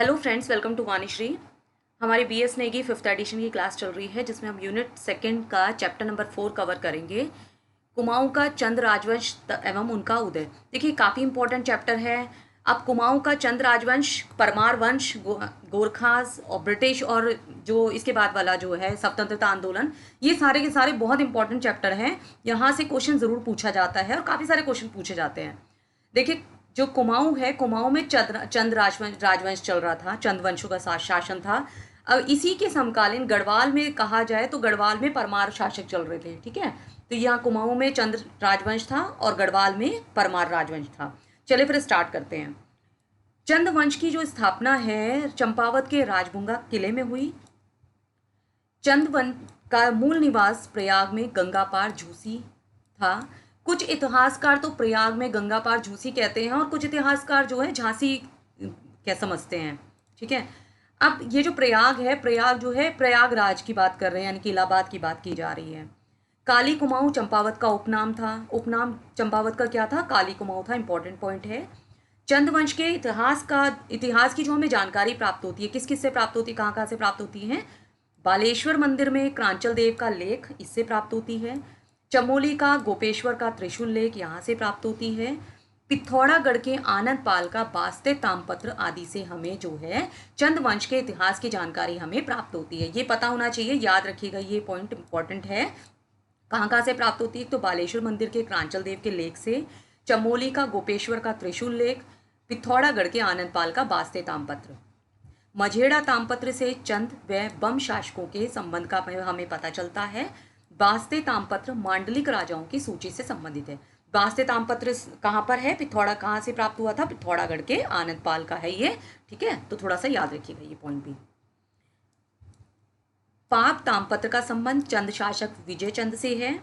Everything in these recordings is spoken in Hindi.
Hello friends, welcome to Vanishree. हमारी बीएस नेगी फिफ्थ एडिशन की क्लास चल रही है जिसमें हम यूनिट सेकंड का चैप्टर नंबर 4 कवर करेंगे। कुमाऊं का चंद राजवंश एवं उनका उदय। देखिए, काफ़ी इंपॉर्टेंट चैप्टर है। अब कुमाऊं का चंद राजवंश, परमार वंश, गोरखास और ब्रिटिश और जो इसके बाद वाला जो है स्वतंत्रता आंदोलन, ये सारे के सारे बहुत इंपॉर्टेंट चैप्टर हैं। यहाँ से क्वेश्चन ज़रूर पूछा जाता है और काफ़ी सारे क्वेश्चन पूछे जाते हैं। देखिए, जो कुमाऊं है, कुमाऊं में चंद राजवंश राजवंश चल रहा था, चंद वंशों का शासन था। अब इसी के समकालीन गढ़वाल में कहा जाए तो गढ़वाल में परमार शासक चल रहे थे। ठीक है, तो यहाँ कुमाऊं में चंद राजवंश था और गढ़वाल में परमार राजवंश था। चलिए फिर स्टार्ट करते हैं। चंद वंश की जो स्थापना है चंपावत के राजभुंगा किले में हुई। चंद वन का मूल निवास प्रयाग में गंगा पार झूसी था। कुछ इतिहासकार तो प्रयाग में गंगा पार झूसी कहते हैं और कुछ इतिहासकार जो है झांसी क्या समझते हैं। ठीक है, अब ये जो प्रयाग है, प्रयाग जो है प्रयागराज की बात कर रहे हैं, यानी कि इलाहाबाद की बात की जा रही है। काली कुमाऊं चंपावत का उपनाम था। उपनाम चंपावत का क्या था? काली कुमाऊं था। इंपॉर्टेंट पॉइंट है। चंद वंश के इतिहास की जो हमें जानकारी प्राप्त होती है, किस किस से प्राप्त होती है, कहाँ कहाँ से प्राप्त होती है? बालेश्वर मंदिर में क्रांचल देव का लेख इससे प्राप्त होती है। चमोली का गोपेश्वर का त्रिशूल लेख यहाँ से प्राप्त होती है। पिथौरागढ़ के आनंद पाल का बास्ते तामपत्र आदि से हमें जो है चंद वंश के इतिहास की जानकारी हमें प्राप्त होती है। ये पता होना चाहिए, याद रखिएगा, ये पॉइंट इंपॉर्टेंट है। कहाँ कहाँ से प्राप्त होती है? तो बालेश्वर मंदिर के क्रांचल देव के लेख से, चमोली का गोपेश्वर का त्रिशूल लेख, पिथौरागढ़ के आनंद पाल का बास्ते तामपत्र। मझेड़ा तामपत्र से चंद व बम शासकों के संबंध का हमें पता चलता है। बास्ते तामपत्र मांडलिक राजाओं की सूची से संबंधित है। बास्ते तामपत्र कहाँ पर है? पिथौरा कहाँ से प्राप्त हुआ था? पिथौरागढ़ के आनंद पाल का है ये। ठीक है, तो थोड़ा सा याद रखिएगा ये पॉइंट भी। पाप तामपत्र का संबंध चंद शासक विजय चंद से है।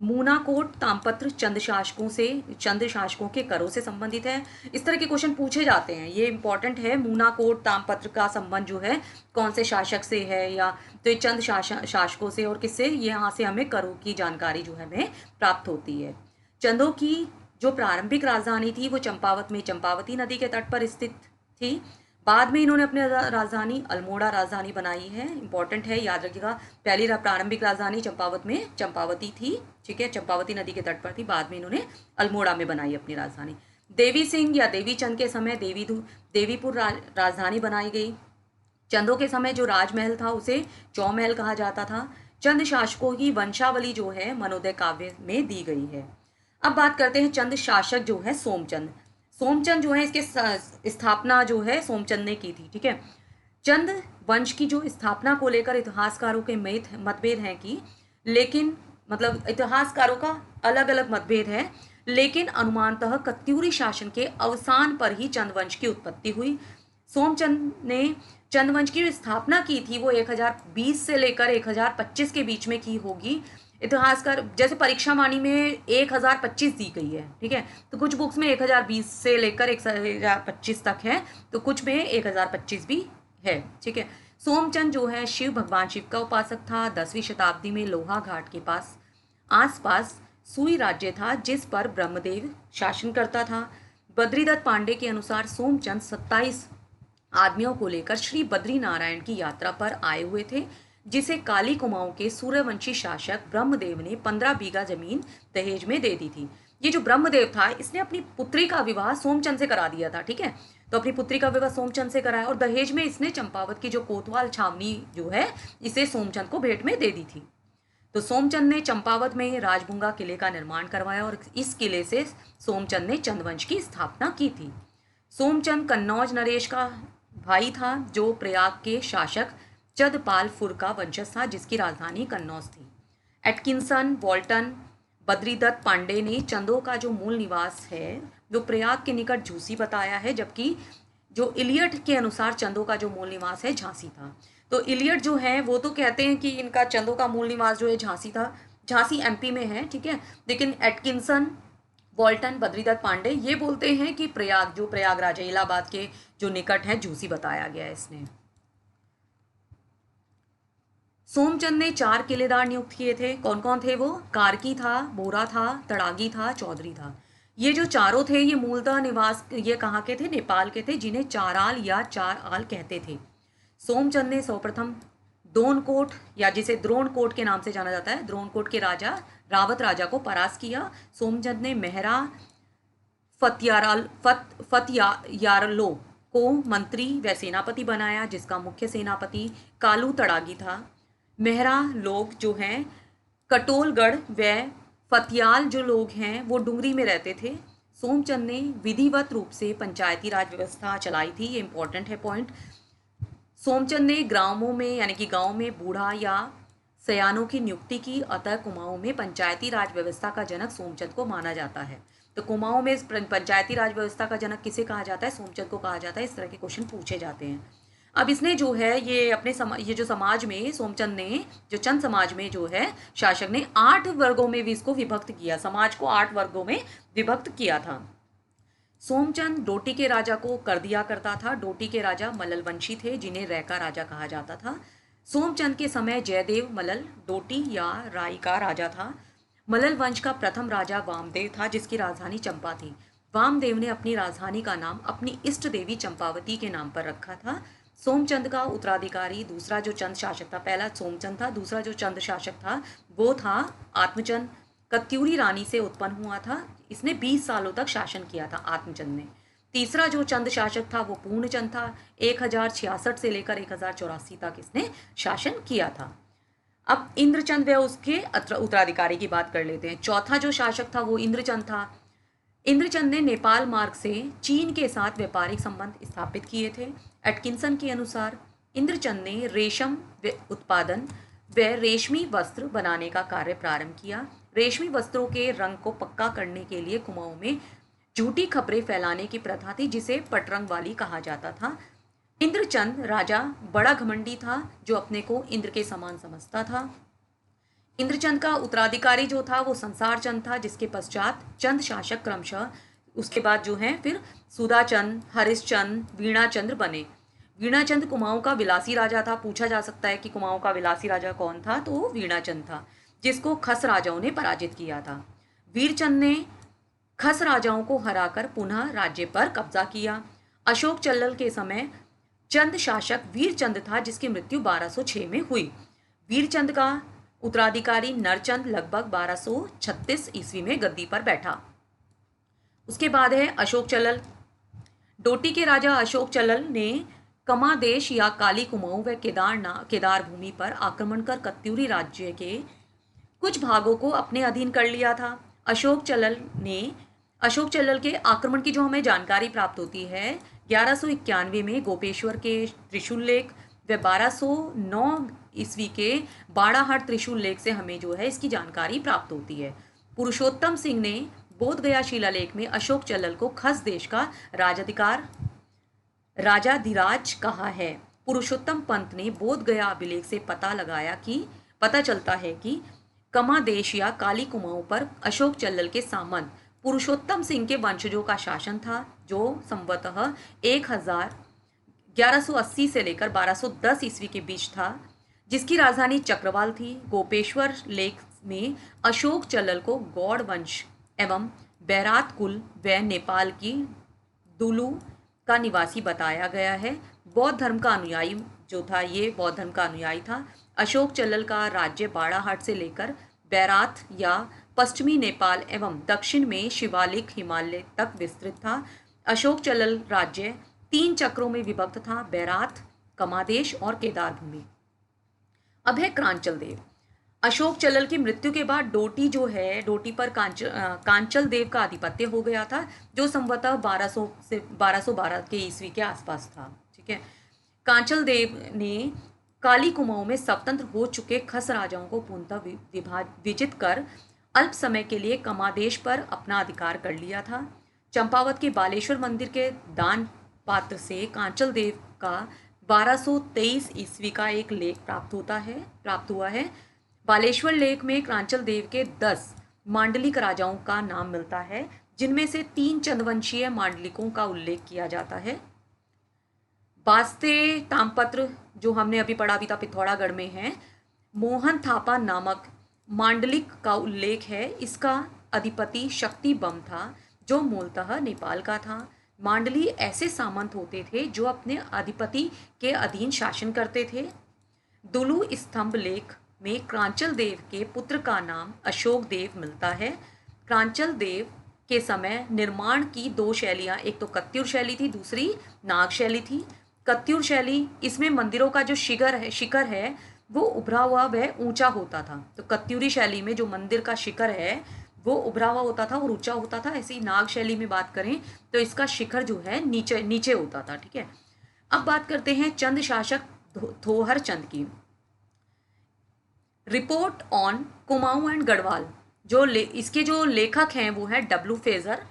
मूनाकोट तामपत्र चंद शासकों के करों से संबंधित है। इस तरह के क्वेश्चन पूछे जाते हैं, ये इंपॉर्टेंट है। मूनाकोट तामपत्र का संबंध जो है कौन से शासक से है, या तो ये चंद शासकों से और किससे, यहाँ से हमें करों की जानकारी जो है हमें प्राप्त होती है। चंदों की जो प्रारंभिक राजधानी थी वो चंपावत में चंपावती नदी के तट पर स्थित थी। बाद में इन्होंने अपनी राजधानी अल्मोड़ा राजधानी बनाई है। इंपॉर्टेंट है, याद रखिएगा। पहली प्रारंभिक राजधानी चंपावत में चंपावती थी। ठीक है, चंपावती नदी के तट पर थी। बाद में इन्होंने अल्मोड़ा में बनाई अपनी राजधानी। देवी सिंह या देवी चंद के समय देवीपुर राजधानी बनाई गई। चंदों के समय जो राजमहल था उसे चौमहल कहा जाता था। चंद शासकों की वंशावली जो है मनोदय काव्य में दी गई है। अब बात करते हैं चंद शासक जो है सोमचंद। सोमचंद जो है इसके स्थापना जो है सोमचंद ने की थी। ठीक है, चंद वंश की जो स्थापना को लेकर इतिहासकारों के मतभेद हैं कि, लेकिन मतलब इतिहासकारों का अलग अलग मतभेद है, लेकिन अनुमानतः कत्यूरी शासन के अवसान पर ही चंद वंश की उत्पत्ति हुई। सोमचंद ने चंद वंश की जो स्थापना की थी वो 1020 से लेकर 1025 के बीच में की होगी। इतिहासकार जैसे परीक्षा वाणी में 1025 दी गई है। ठीक है, तो कुछ बुक्स में 1020 से लेकर 1025 तक है, तो कुछ में 1025 भी है। ठीक है, सोमचंद जो है शिव भगवान शिव का उपासक था। 10वीं शताब्दी में लोहा घाट के पास आसपास सुई राज्य था जिस पर ब्रह्मदेव शासन करता था। बद्रीदत्त पांडे के अनुसार सोमचंद 27 आदमियों को लेकर श्री बद्री नारायण की यात्रा पर आए हुए थे, जिसे काली कुमाऊं के सूर्यवंशी शासक ब्रह्मदेव ने 15 बीघा जमीन दहेज में दे दी थी। ये जो ब्रह्मदेव था इसने अपनी पुत्री का विवाह सोमचंद से करा दिया था। ठीक है, तो अपनी पुत्री का विवाह सोमचंद से कराया और दहेज में इसने चंपावत की जो कोतवाल छावनी जो है इसे सोमचंद को भेंट में दे दी थी। तो सोमचंद ने चंपावत में राजभुंगा किले का निर्माण करवाया और इस किले से सोमचंद ने चंदवंश की स्थापना की थी। सोमचंद कन्नौज नरेश का भाई था जो प्रयाग के शासक चंदपालपुर का वंशज था जिसकी राजधानी कन्नौज थी। एटकिंसन, वॉल्टन, बद्रीदत्त पांडे ने चंदों का जो मूल निवास है वो प्रयाग के निकट झूसी बताया है, जबकि जो इलियट के अनुसार चंदों का जो मूल निवास है झांसी था। तो इलियट जो है वो तो कहते हैं कि इनका चंदों का मूल निवास जो है झांसी था। झांसी एमपी में है। ठीक है, लेकिन एटकिंसन, वॉल्टन, बद्रीदत्त पांडे ये बोलते हैं कि प्रयाग, जो प्रयागराज है इलाहाबाद के जो निकट है, झूसी बताया गया है इसने। सोमचंद ने 4 किलेदार नियुक्त किए थे। कौन कौन थे वो? कारकी था, बोरा था, तड़ागी था, चौधरी था। ये जो चारों थे ये मूलतः निवास ये कहाँ के थे, नेपाल के थे, जिन्हें चाराल या चार आल कहते थे। सोमचंद ने सर्वप्रथम दोनकोट या जिसे द्रोणकोट के नाम से जाना जाता है, द्रोणकोट के राजा रावत राजा को परास्त किया। सोमचंद ने मेहरा फतयारलो को मंत्री व सेनापति बनाया, जिसका मुख्य सेनापति कालू तड़ागी था। मेहरा लोग जो हैं कटोलगढ़ व फतियाल जो लोग हैं वो डुंगरी में रहते थे। सोमचंद ने विधिवत रूप से पंचायती राज व्यवस्था चलाई थी, ये इंपॉर्टेंट है पॉइंट। सोमचंद ने ग्रामों में यानी कि गांव में बूढ़ा या सयानों की नियुक्ति की, अतः कुमाऊं में पंचायती राज व्यवस्था का जनक सोमचंद को माना जाता है। तो कुमाऊं में पंचायती राज व्यवस्था का जनक किसे कहा जाता है, सोमचंद को कहा जाता है। इस तरह के क्वेश्चन पूछे जाते हैं। अब इसने जो है ये अपने ये जो समाज में सोमचंद ने जो चंद समाज में जो है शासक ने 8 वर्गों में भी इसको विभक्त किया, समाज को 8 वर्गों में विभक्त किया था। सोमचंद डोटी के राजा को कर दिया करता था। डोटी के राजा मल्ल वंशी थे, जिन्हें रैका राजा कहा जाता था। सोमचंद के समय जयदेव मल्ल डोटी या राई का राजा था। मल्ल वंश का प्रथम राजा वामदेव था, जिसकी राजधानी चंपा थी। वामदेव ने अपनी राजधानी का नाम अपनी इष्ट देवी चंपावती के नाम पर रखा था। सोमचंद का उत्तराधिकारी दूसरा जो चंद शासक था, पहला सोमचंद था, दूसरा जो चंद शासक था वो था आत्मचंद। कत्यूरी रानी से उत्पन्न हुआ था। इसने 20 सालों तक शासन किया था आत्मचंद ने। तीसरा जो चंद शासक था वो पूर्णचंद था। 1066 से लेकर 1084 तक इसने शासन किया था। अब इंद्रचंद व उसके उत्तराधिकारी की बात कर लेते हैं। चौथा जो शासक था वो इंद्रचंद था। इंद्रचंद ने नेपाल मार्ग से चीन के साथ व्यापारिक संबंध स्थापित किए थे। एटकिंसन के अनुसार इंद्रचंद ने रेशम उत्पादन व रेशमी वस्त्र बनाने का कार्य प्रारंभ किया। रेशमी वस्त्रों के रंग को पक्का करने के लिए कुमाऊं में झूठी खबरें फैलाने की प्रथा थी, जिसे पटरंग वाली कहा जाता था। इंद्रचंद राजा बड़ा घमंडी था, जो अपने को इंद्र के समान समझता था। इंद्रचंद का उत्तराधिकारी जो था वो संसार चंद था, जिसके पश्चात चंद शासक क्रमशः उसके बाद जो है फिर सुधाचंद, हरिश्चंद, वीणाचंद्र बने। वीणाचंद कुमाऊं का विलासी राजा था। पूछा जा सकता है कि कुमाऊं का विलासी राजा कौन था, तो वो वीणाचंद था, जिसको खस राजाओं ने पराजित किया था। वीरचंद ने खस राजाओं को हराकर पुनः राज्य पर कब्जा किया। अशोक चल्लल के समय चंद शासक वीरचंद था, जिसकी मृत्यु 1206 में हुई। वीरचंद का उत्तराधिकारी नरचंद लगभग 1236 ईस्वी में गद्दी पर बैठा। उसके बाद है अशोक चल्लल। डोटी के राजा अशोक चल्लल ने कमादेश या काली कुमाऊं व केदार भूमि पर आक्रमण कर कत्यूरी राज्य के कुछ भागों को अपने अधीन कर लिया था। अशोक चल्लल के आक्रमण की जो हमें जानकारी प्राप्त होती है 1191 में गोपेश्वर के त्रिशूल लेख व 1209 ईस्वी के बाड़ाहाट त्रिशूल लेख से हमें जो है इसकी जानकारी प्राप्त होती है। पुरुषोत्तम सिंह ने बोधगया शिलालेख में अशोक चल्लल को खस देश का राजाधिराज कहा है। पुरुषोत्तम पंत ने बोधगया अभिलेख से पता चलता है कि कमादेश या काली कुमाऊं पर अशोक चल्लल के सामंत पुरुषोत्तम सिंह के वंशजों का शासन था, जो संवतः 1180 से लेकर 1210 ईस्वी के बीच था, जिसकी राजधानी चक्रवाल थी। गोपेश्वर लेख में अशोक चल्लल को गौड़ वंश एवं बैरात कुल व नेपाल की दुलू का निवासी बताया गया है। बौद्ध धर्म का अनुयायी जो था ये बौद्ध धर्म का अनुयायी था। अशोक चल्लल का राज्य बाड़ाहाट से लेकर बैरात या पश्चिमी नेपाल एवं दक्षिण में शिवालिक हिमालय तक विस्तृत था। अशोक चल्लल राज्य 3 चक्रों में विभक्त था, बैरात, कमादेश और केदार भूमि। अब है क्रांचल देव। अशोक चल्लल की मृत्यु के बाद डोटी पर कांचल देव का आधिपत्य हो गया था, जो संवतः 1200 से 1212 के ईस्वी के आसपास था। ठीक है। कांचल देव ने काली कुमाऊं में स्वतंत्र हो चुके खस राजाओं को पुनः विजित कर अल्प समय के लिए कमादेश पर अपना अधिकार कर लिया था। चंपावत के बालेश्वर मंदिर के दान पात्र से कांचल देव का 1223 ईस्वी का एक लेख प्राप्त हुआ है। बालेश्वर लेख में कांचल देव के 10 मांडलिक राजाओं का नाम मिलता है, जिनमें से 3 चंदवंशीय मांडलिकों का उल्लेख किया जाता है। बास्ते तामपत्र जो हमने अभी पढ़ा भी था पिथौरागढ़ में है, मोहन थापा नामक मांडलिक का उल्लेख है। इसका अधिपति शक्ति बम था, जो मूलतः नेपाल का था। मांडली ऐसे सामंत होते थे जो अपने अधिपति के अधीन शासन करते थे। दुलु स्तंभ लेख में क्रांचल देव के पुत्र का नाम अशोक देव मिलता है। क्रांचल देव के समय निर्माण की दो शैलियाँ, एक तो कत्यूर शैली थी, दूसरी नाग शैली थी। कत्यूर शैली, इसमें मंदिरों का जो शिखर है वो उभरा हुआ वह ऊंचा होता था। तो कत्यूरी शैली में जो मंदिर का शिखर है वो उभरा हुआ होता था और ऊंचा होता था। ऐसी नाग शैली में बात करें तो इसका शिखर जो है नीचे नीचे होता था। ठीक है, अब बात करते हैं चंद शासक थोहर चंद की। Report on Kumaon and Garhwal, इसके जो लेखक हैं वो है डब्ल्यू फेजर।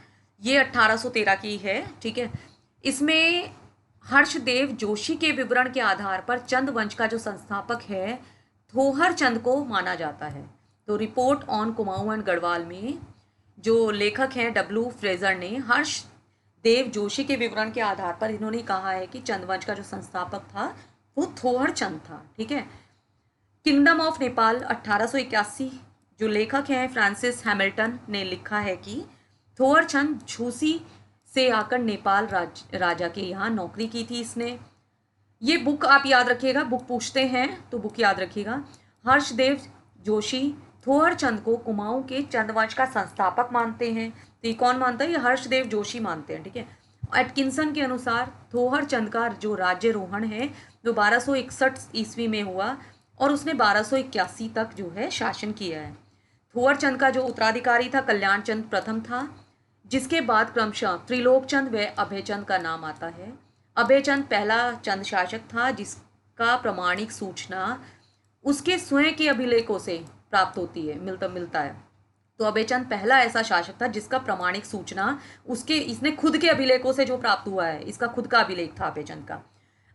ये 1813 की है। ठीक है, इसमें हर्षदेव जोशी के विवरण के आधार पर चंद वंश का जो संस्थापक है थोहर चंद को माना जाता है। तो report on Kumaon and Garhwal में जो लेखक हैं डब्ल्यू फ्रेजर ने हर्षदेव जोशी के विवरण के आधार पर इन्होंने कहा है कि चंद वंश का जो संस्थापक था वो थोहर चंद था। ठीक है, किंगडम ऑफ नेपाल 1881, जो लेखक हैं फ्रांसिस हैमिल्टन ने लिखा है कि थोहर चंद झूसी से आकर नेपाल राजा के यहाँ नौकरी की थी इसने। ये बुक आप याद रखिएगा, बुक पूछते हैं तो बुक याद रखिएगा। हर्षदेव जोशी थोहर चंद को कुमाऊं के चंदवंश का संस्थापक मानते हैं। तो ये कौन मानता है? ये हर्षदेव जोशी मानते हैं। ठीक है, एटकिंसन के अनुसार थोहर चंद का जो राज्यरोहण है वो 1261 ईस्वी में हुआ और उसने 1281 तक जो है शासन किया है। थोहर चंद का जो उत्तराधिकारी था कल्याण चंद प्रथम था, जिसके बाद क्रमशः त्रिलोक चंद व अभय चंद का नाम आता है। अभय चंद पहला चंद शासक था जिसका प्रमाणिक सूचना उसके स्वयं के अभिलेखों से प्राप्त होती है, मिलता है। तो अभय चंद पहला ऐसा शासक था जिसका प्रमाणिक सूचना इसने खुद के अभिलेखों से जो प्राप्त हुआ है, इसका खुद का अभिलेख था अभय चंद का।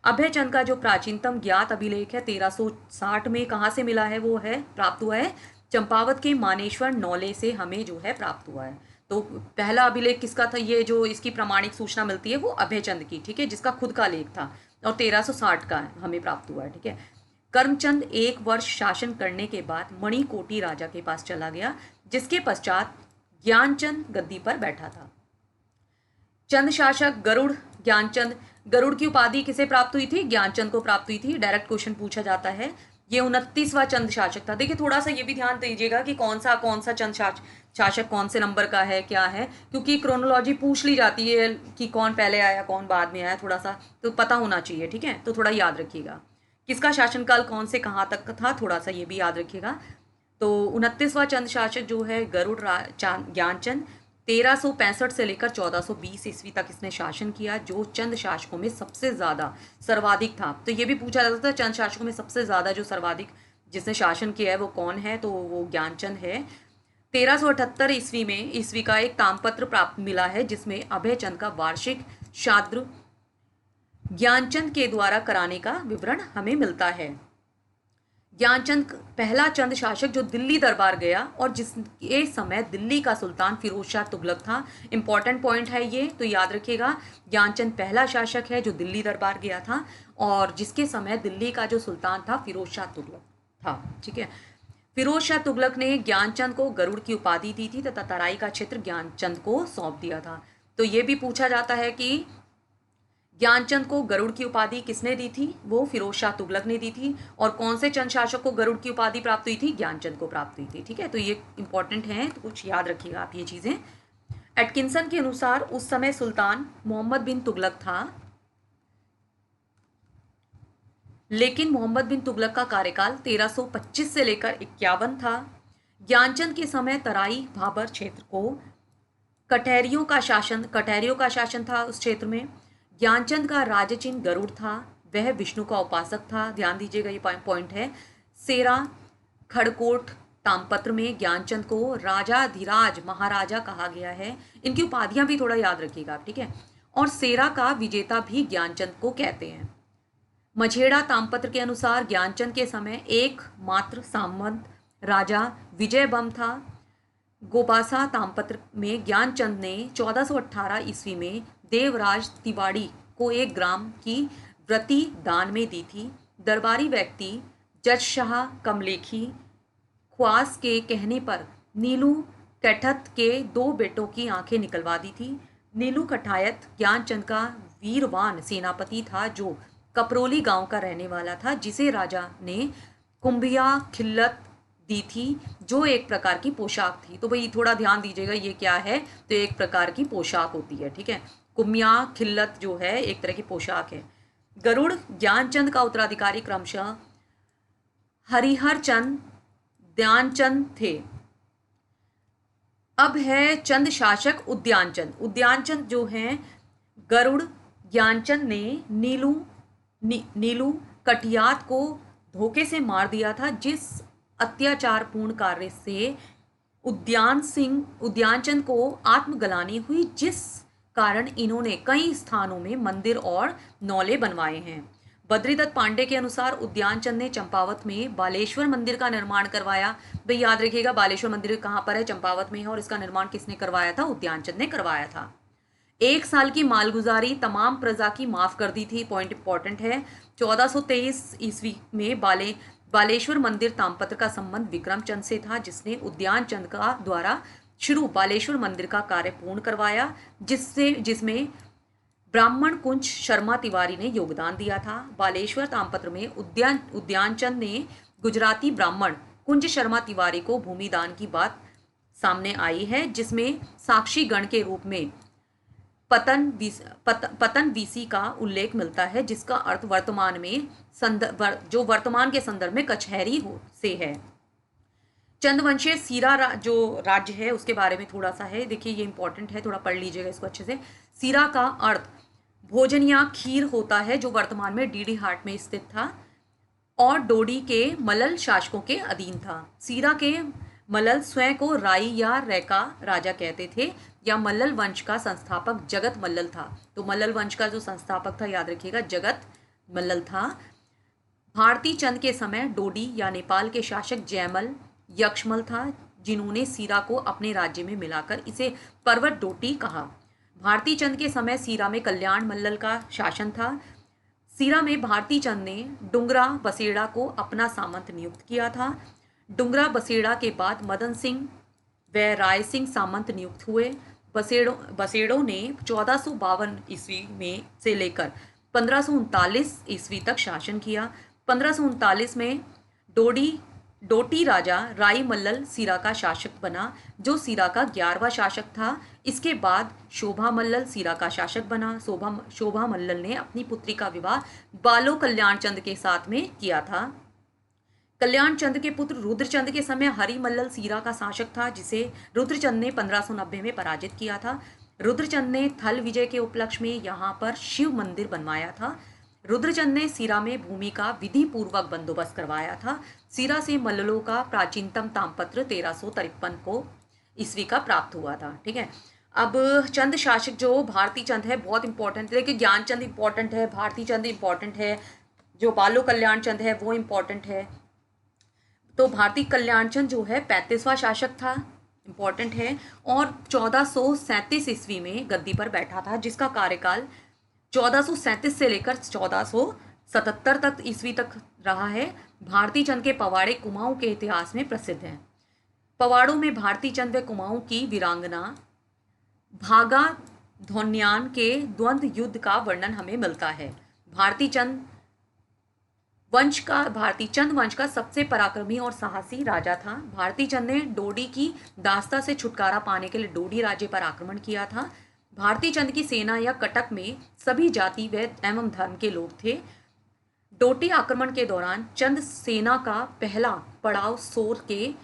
अभय चंद का जो प्राचीनतम ज्ञात अभिलेख है 1360 में कहाँ से मिला है, वो है प्राप्त हुआ है चंपावत के मानेश्वर नौले से हमें जो है प्राप्त हुआ है। तो पहला अभिलेख किसका था? ये जो इसकी प्रमाणिक सूचना मिलती है वो अभय चंद की। ठीक है, जिसका खुद का लेख था और 1360 का हमें प्राप्त हुआ है। ठीक है, करमचंद 1 वर्ष शासन करने के बाद मणिकोटी राजा के पास चला गया, जिसके पश्चात ज्ञानचंद गद्दी पर बैठा था। चंद शासक गरुड़ ज्ञानचंद, गरुड़ की उपाधि किसे प्राप्त हुई थी? ज्ञानचंद को प्राप्त हुई थी। डायरेक्ट क्वेश्चन पूछा जाता है। ये 29वां चंद शासक था। देखिए थोड़ा सा ये भी ध्यान दीजिएगा कि कौन सा चंद शासक कौन से नंबर का है, क्या है, क्योंकि क्रोनोलॉजी पूछ ली जाती है कि कौन पहले आया कौन बाद में आया, थोड़ा सा तो पता होना चाहिए। ठीक है, तो थोड़ा याद रखिएगा किसका शासनकाल कौन से कहाँ तक था, थोड़ा सा ये भी याद रखिएगा। तो 29वां चंद शासक जो है गरुड़ ज्ञानचंद 1365 से लेकर 1420 ईस्वी तक इसने शासन किया, जो चंद शासकों में सबसे ज़्यादा सर्वाधिक था। तो ये भी पूछा जाता था चंद शासकों में सबसे ज़्यादा जो सर्वाधिक जिसने शासन किया है वो कौन है, तो वो ज्ञानचंद है। 1378 ईस्वी का एक तामपत्र प्राप्त मिला है जिसमें अभय चंद का वार्षिक श्राद्ध ज्ञानचंद के द्वारा कराने का विवरण हमें मिलता है। ज्ञानचंद पहला चंद शासक जो दिल्ली दरबार गया और जिसके समय दिल्ली का सुल्तान फिरोज शाह तुगलक था। इंपॉर्टेंट पॉइंट है ये, तो याद रखिएगा ज्ञानचंद पहला शासक है जो दिल्ली दरबार गया था और जिसके समय दिल्ली का जो सुल्तान था फिरोज शाह तुगलक था। ठीक है, फिरोज शाह तुगलक ने ज्ञानचंद को गरुड़ की उपाधि दी थी तथा तराई का क्षेत्र ज्ञानचंद को सौंप दिया था। तो ये भी पूछा जाता है कि ज्ञानचंद को गरुड़ की उपाधि किसने दी थी? वो फिरोज शाह तुगलक ने दी थी। और कौन से चंद शासक को गरुड़ की उपाधि प्राप्त हुई थी? ज्ञानचंद को प्राप्त हुई थी। ठीक है, तो ये इंपॉर्टेंट है, तो कुछ याद रखिएगा आप ये चीज़ें। एटकिंसन के अनुसार उस समय सुल्तान मोहम्मद बिन तुगलक था, लेकिन मोहम्मद बिन तुगलक का कार्यकाल 1325 से लेकर 51 था। ज्ञानचंद के समय तराई भाबर क्षेत्र को कटहरियों का शासन था उस क्षेत्र में। ज्ञानचंद का राजचिन्ह गरुड़ था, वह विष्णु का उपासक था। ध्यान दीजिएगा ये पॉइंट है। सेरा खड़कोट तामपत्र में ज्ञानचंद को राजाधिराज महाराजा कहा गया है। इनकी उपाधियां भी थोड़ा याद रखिएगा, ठीक है। और सेरा का विजेता भी ज्ञानचंद को कहते हैं। मझेड़ा तामपत्र के अनुसार ज्ञानचंद के समय एक मात्र सामंत राजा विजयबम था। गोबासा तामपत्र में ज्ञानचंद ने 1418 ईस्वी में देवराज तिवाड़ी को एक ग्राम की व्रती दान में दी थी। दरबारी व्यक्ति जज शाह कमलेखी ख्वास के कहने पर नीलू कैठत के 2 बेटों की आंखें निकलवा दी थी। नीलू कठायत ज्ञानचंद का वीरवान सेनापति था जो कपरोली गांव का रहने वाला था, जिसे राजा ने कुंभिया खिल्लत दी थी, जो एक प्रकार की पोशाक थी। तो भाई थोड़ा ध्यान दीजिएगा, ये क्या है, तो एक प्रकार की पोशाक होती है, ठीक है। कुम्या खिल्लत जो है एक तरह की पोशाक है। गरुड़ ज्ञानचंद का उत्तराधिकारी क्रमशः हरिहर चंद, ध्यानचंद थे। अब है चंद शासक उद्यानचंद। उद्यानचंद जो हैं, गरुड़ ज्ञानचंद ने नीलू कटियात को धोखे से मार दिया था, जिस अत्याचारपूर्ण कार्य से उद्यानचंद को आत्मग्लानि हुई, जिस कारण इन्होंने कई स्थानों में मंदिर और नौले बनवाए हैं। बद्रीदत्त पांडे के अनुसार उद्यानचंद ने चंपावत में बालेश्वर मंदिर का निर्माण करवाया। भाई याद रखिएगा, बालेश्वर मंदिर कहाँ पर है, चंपावत में है, और इसका निर्माण किसने करवाया था, उद्यानचंद ने करवाया था। 1 साल की मालगुजारी तमाम प्रजा की माफ कर दी थी, पॉइंट इंपॉर्टेंट है। 1423 ईस्वी में बालेश्वर मंदिर तामपत्र का संबंध विक्रमचंद से था, जिसने उद्यानचंद का द्वारा शुरू बालेश्वर मंदिर का कार्य पूर्ण करवाया, जिसमें ब्राह्मण कुंज शर्मा तिवारी ने योगदान दिया था। बालेश्वर तामपत्र में उद्यानचंद ने गुजराती ब्राह्मण कुंज शर्मा तिवारी को भूमि दान की बात सामने आई है, जिसमें साक्षी गण के रूप में पतन वीसी का उल्लेख मिलता है, जिसका अर्थ वर्तमान में जो वर्तमान के संदर्भ में कचहरी से है। चंदवंशीय सीरा जो राज्य है उसके बारे में थोड़ा सा है, देखिए ये इंपॉर्टेंट है, थोड़ा पढ़ लीजिएगा इसको अच्छे से। सीरा का अर्थ भोजन या खीर होता है, जो वर्तमान में डीडी हाट में स्थित था और डोडी के मल्ल शासकों के अधीन था। सीरा के मल्ल स्वयं को राई या रैका राजा कहते थे, या मल्ल वंश का संस्थापक जगत मल्ल था। तो मल्ल वंश का जो संस्थापक था, याद रखिएगा, जगत मल्ल था। भारती चंद के समय डोडी या नेपाल के शासक जयमल यक्षमल था, जिन्होंने सीरा को अपने राज्य में मिलाकर इसे पर्वत डोटी कहा। भारती चंद के समय सीरा में कल्याण मल्ल का शासन था। सीरा में भारती चंद ने डुंगरा बसेड़ा को अपना सामंत नियुक्त किया था। डुंगरा बसेड़ा के बाद मदन सिंह व राय सिंह सामंत नियुक्त हुए। बसेड़ों ने 1452 ईस्वी में से लेकर 1539 ईस्वी तक शासन किया। 1539 में डोटी राजा राई मल्ल सीरा का शासक बना, जो सीरा का 11वां शासक था। इसके बाद शोभा मल्ल सीरा का शासक बना। शोभा मल्ल ने अपनी पुत्री का विवाह बालो कल्याण चंद के साथ में किया था। कल्याण चंद के पुत्र रुद्रचंद के समय हरि मल्ल सीरा का शासक था, जिसे रुद्रचंद ने 1590 में पराजित किया था। रुद्रचंद ने थल विजय के उपलक्ष्य में यहाँ पर शिव मंदिर बनवाया था। रुद्रचंद ने सीरा में भूमि का विधि पूर्वक बंदोबस्त करवाया था। सीरा से मल्लों का प्राचीनतम तामपत्र 1353 को ईस्वी का प्राप्त हुआ था, ठीक है। अब चंद शासक जो भारती चंद है बहुत इंपॉर्टेंट है, देखिए ज्ञानचंद इंपॉर्टेंट है, भारती चंद इंपॉर्टेंट है, जो बालो कल्याण चंद है वो इंपॉर्टेंट है। तो भारती कल्याण चंद जो है 35वां शासक था, इंपॉर्टेंट है, और 1437 ईस्वी में गद्दी पर बैठा था, जिसका कार्यकाल 1437 से लेकर 1477 तक ईस्वी तक रहा है। भारती चंद के पवाड़े कुमाऊं के इतिहास में प्रसिद्ध हैं। पवाड़ों में भारती चंद व कुमाऊं की वीरांगना भागा धौन्यान के द्वंद्व युद्ध का वर्णन हमें मिलता है। भारती चंद वंश का सबसे पराक्रमी और साहसी राजा था। भारती चंद ने डोडी की दास्ता से छुटकारा पाने के लिए डोडी राज्य पर आक्रमण किया था। भारती चंद की सेना या कटक में सभी जाति व एवं धर्म के लोग थे। डोटी आक्रमण के दौरान चंद सेना का पहला पड़ाव सोर के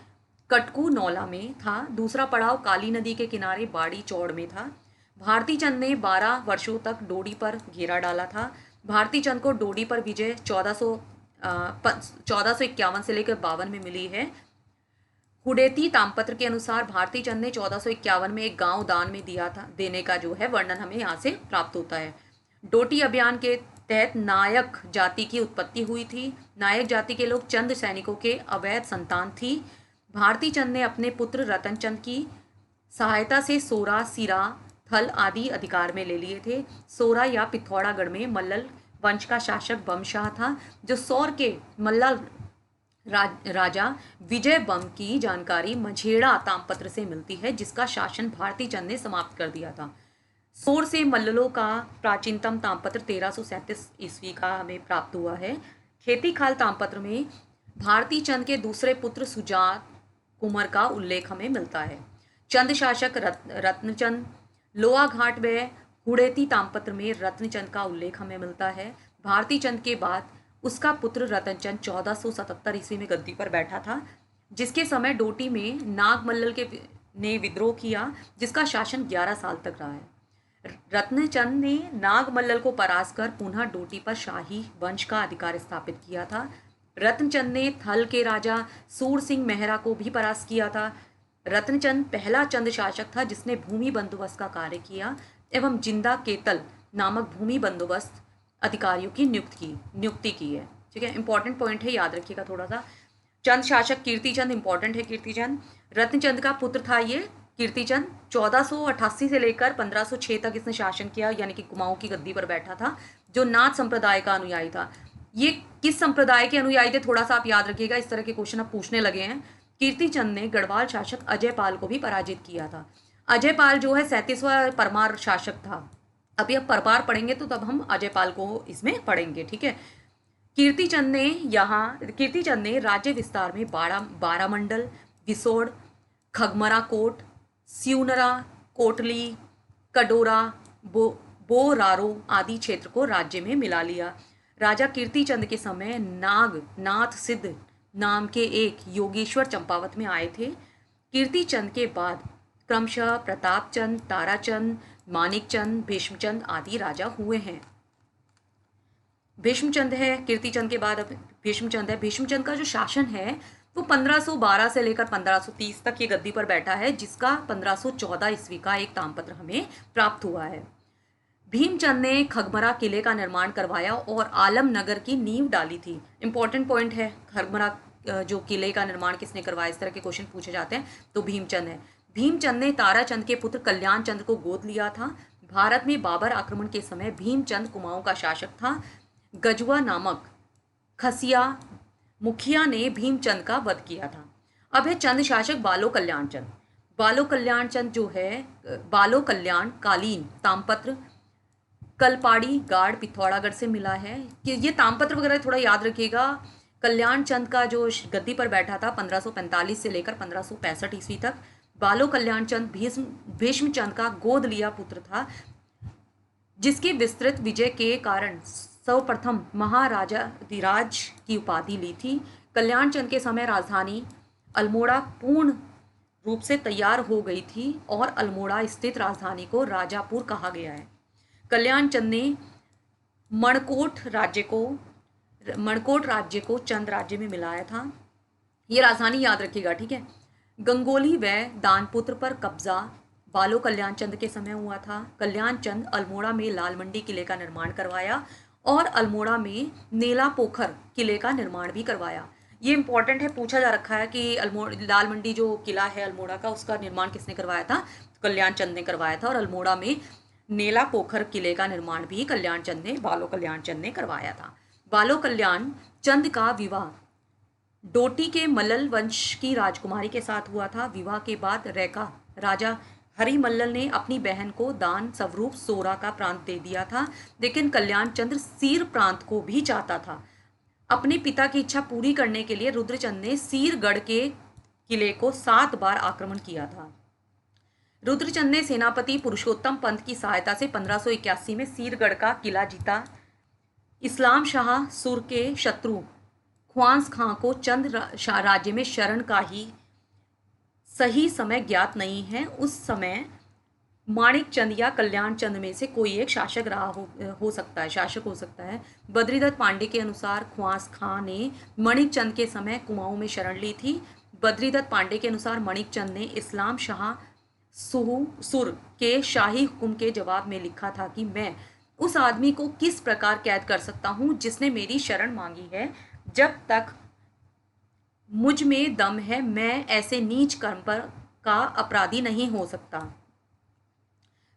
कटकू नौला में था, दूसरा पड़ाव काली नदी के किनारे बाड़ी चौड़ में था। भारती चंद ने 12 वर्षों तक डोडी पर घेरा डाला था। भारती चंद को डोडी पर विजय 1451 से लेकर 52 में मिली है। हुडेती तामपत्र के अनुसार भारती चंद ने 1451 में एक गांव दान में दिया था, देने का जो है वर्णन हमें यहाँ से प्राप्त होता है। डोटी अभियान के तहत नायक जाति की उत्पत्ति हुई थी। नायक जाति के लोग चंद सैनिकों के अवैध संतान थी। भारती चंद ने अपने पुत्र रतन चंद की सहायता से सोरा, सिरा, थल आदि अधिकार में ले लिए थे। सोरा या पिथौरागढ़ में मल्ल वंश का शासक बमशाह था, जो सौर के मल्ल राजा विजय बम की जानकारी मझेड़ा तामपत्र से मिलती है, जिसका शासन भारती चंद ने समाप्त कर दिया था। सोर से मल्लों का प्राचीनतम तामपत्र 1337 ईस्वी का हमें प्राप्त हुआ है। खेती खाल तामपत्र में भारती चंद के दूसरे पुत्र सुजात कुंवर का उल्लेख हमें मिलता है। चंद शासक रत्नचंद, लोहा घाट व हुड़ेती तामपत्र में रत्नचंद का उल्लेख हमें मिलता है। भारती चंद के बाद उसका पुत्र रतनचंद 1477 ईस्वी में गद्दी पर बैठा था, जिसके समय डोटी में नागमल्ल के ने विद्रोह किया, जिसका शासन 11 साल तक रहा है। रत्नचंद ने नागमल्ल को परास्त कर पुनः डोटी पर शाही वंश का अधिकार स्थापित किया था। रत्नचंद ने थल के राजा सूर सिंह मेहरा को भी परास्त किया था। रत्नचंद पहला चंद शासक था जिसने भूमि बंदोबस्त का कार्य किया एवं जिंदा केतल नामक भूमि बंदोबस्त अधिकारियों की नियुक्ति की है। ठीक है, इंपॉर्टेंट पॉइंट है, याद रखिएगा थोड़ा सा। चंद शासक कीर्तिचंद, इंपॉर्टेंट है कीर्तिचंद। रत्नचंद का पुत्र था ये कीर्तिचंद। 1488 से लेकर 1506 तक इसने शासन किया, यानी कि कुमाऊं की गद्दी पर बैठा था, जो नाथ संप्रदाय का अनुयायी था। ये किस संप्रदाय के अनुयायी थे, थोड़ा सा आप याद रखिएगा, इस तरह के क्वेश्चन अब पूछने लगे हैं। कीर्तिचंद ने गढ़वाल शासक अजयपाल को भी पराजित किया था। अजयपाल जो है 37वां परमार शासक था। अभी अब परमार पढ़ेंगे तो तब हम अजयपाल को इसमें पढ़ेंगे। ठीक है, कीर्तिचंद ने राज्य विस्तार में बारह मंडल, विसोड़, खगमरा कोट, स्यूनरा, कोटली, कडोरा, बोरारो आदि क्षेत्र को राज्य में मिला लिया। राजा कीर्तिचंद के समय नाथ सिद्ध नाम के एक योगेश्वर चंपावत में आए थे। कीर्तिचंद के बाद क्रमशः प्रतापचंद, ताराचंद, मानिकचंद, भीष्मचंद आदि राजा हुए हैं। भीष्मचंद है कीर्तिचंद के बाद, अब भीष्मचंद है। भीष्मचंद का जो शासन है वो 1512 से लेकर 1530 तक ये गद्दी पर बैठा है, जिसका 1514 ईस्वी का एक तामपत्र हमें प्राप्त हुआ है। भीमचंद ने खगमरा किले का निर्माण करवाया और आलमनगर की नींव डाली थी। इंपॉर्टेंट पॉइंट है, खगमरा जो किले का निर्माण किसने करवाया, इस तरह के क्वेश्चन पूछे जाते हैं तो भीमचंद है। भीमचंद ने ताराचंद के पुत्र कल्याण चंद्र को गोद लिया था। भारत में बाबर आक्रमण के समय भीमचंद कुमाऊं का शासक था। गजुआ नामक खसिया मुखिया ने भीमचंद का वध किया था। अब है चंद शासक बालो कल्याण चंद। बालो कल्याण चंद जो है, बालो कल्याण कालीन तामपत्र कलपाड़ी गाड़ पिथौरागढ़ से मिला है। कि ये तामपत्र वगैरह थोड़ा याद रखिएगा। कल्याण चंद का जो गद्दी पर बैठा था 1545 से लेकर 1565 ईस्वी तक। बालो कल्याण चंद भीष्मचंद का गोद लिया पुत्र था, जिसकी विस्तृत विजय के कारण सर्वप्रथम महाराजाधिराज की उपाधि ली थी। कल्याण चंद के समय राजधानी अल्मोड़ा पूर्ण रूप से तैयार हो गई थी और अल्मोड़ा स्थित राजधानी को राजापुर कहा गया है। कल्याण चंद ने मणकोट राज्य को चंद राज्य में मिलाया था। ये राजधानी याद रखिएगा। ठीक है, गंगोली व दानपुत्र पर कब्जा बालो कल्याण चंद के समय हुआ था। कल्याण चंद अल्मोड़ा में लाल मंडी किले का निर्माण करवाया और अल्मोड़ा में नेला पोखर किले का निर्माण भी करवाया। ये इंपॉर्टेंट है, पूछा जा रखा है कि लाल मंडी जो किला है अल्मोड़ा का, उसका निर्माण किसने करवाया था, कल्याण चंद ने करवाया था। और अल्मोड़ा में नेला पोखर किले का निर्माण भी बालो कल्याण चंद ने करवाया था। बालो कल्याण चंद का विवाह डोटी के मल्ल वंश की राजकुमारी के साथ हुआ था। विवाह के बाद रैका राजा हरिमल्ल ने अपनी बहन को दान स्वरूप सोरा का प्रांत दे दिया था, लेकिन कल्याण चंद्र सीर प्रांत को भी चाहता था। अपने पिता की इच्छा पूरी करने के लिए रुद्रचंद ने सीरगढ़ के किले को 7 बार आक्रमण किया था। रुद्रचंद ने सेनापति पुरुषोत्तम पंत की सहायता से 1581 में सीरगढ़ का किला जीता। इस्लाम शाह सुर के शत्रु ख्वांस खां को चंद राज्य में शरण का ही सही समय ज्ञात नहीं है। उस समय माणिक चंद या कल्याण चंद में से कोई एक शासक हो सकता है। बद्रीदत्त पांडे के अनुसार ख्वांस खां ने मणिक चंद के समय कुमाऊं में शरण ली थी। बद्रीदत्त पांडे के अनुसार मणिक चंद ने इस्लाम शाह सुर के शाही हुक्म के जवाब में लिखा था कि मैं उस आदमी को किस प्रकार कैद कर सकता हूँ जिसने मेरी शरण मांगी है। जब तक मुझ में दम है मैं ऐसे नीच कर्म का अपराधी नहीं हो सकता।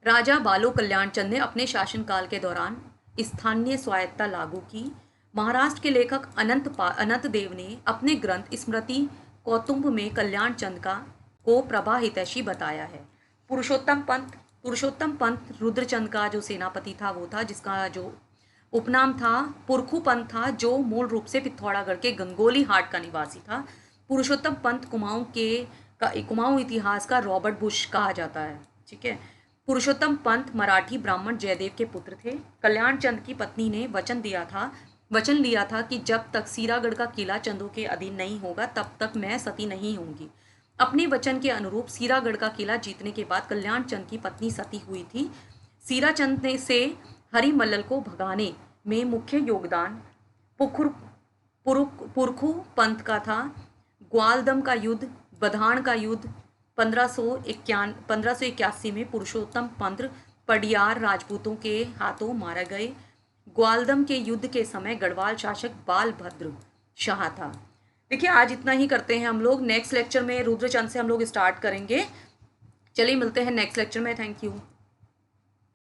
राजा बालो कल्याण चंद ने अपने शासनकाल के दौरान स्थानीय स्वायत्तता लागू की। महाराष्ट्र के लेखक अनंत देव ने अपने ग्रंथ स्मृति कौतुंब में कल्याण चंद को प्रभाहितैषी बताया है। पुरुषोत्तम पंत रुद्रचंद का जो सेनापति था वो था, जिसका जो उपनाम था पुरखू पंत था, जो मूल रूप से पिथौरागढ़ के गंगोली हाट का निवासी था। पुरुषोत्तम पंत कुमाऊं इतिहास का रॉबर्ट बुश कहा जाता है। ठीक है। पुरुषोत्तम पंत मराठी ब्राह्मण जयदेव के पुत्र थे। कल्याण चंद की पत्नी ने वचन लिया था कि जब तक सीरागढ़ का किला चंदों के अधीन नहीं होगा तब तक मैं सती नहीं होंगी। अपने वचन के अनुरूप सीरागढ़ का किला जीतने के बाद कल्याण चंद की पत्नी सती हुई थी। सीरा चंद ने से हरिमल्ल को भगाने में मुख्य योगदान पुरखू पंत का था। ग्वालदम का युद्ध, बधान का युद्ध 1581 में पुरुषोत्तम पंत पडियार राजपूतों के हाथों मारे गए। ग्वालदम के युद्ध के समय गढ़वाल शासक बालभद्र शाह था। देखिए आज इतना ही करते हैं हम लोग। नेक्स्ट लेक्चर में रुद्रचंद से हम लोग स्टार्ट करेंगे। चलिए मिलते हैं नेक्स्ट लेक्चर में। Thank you.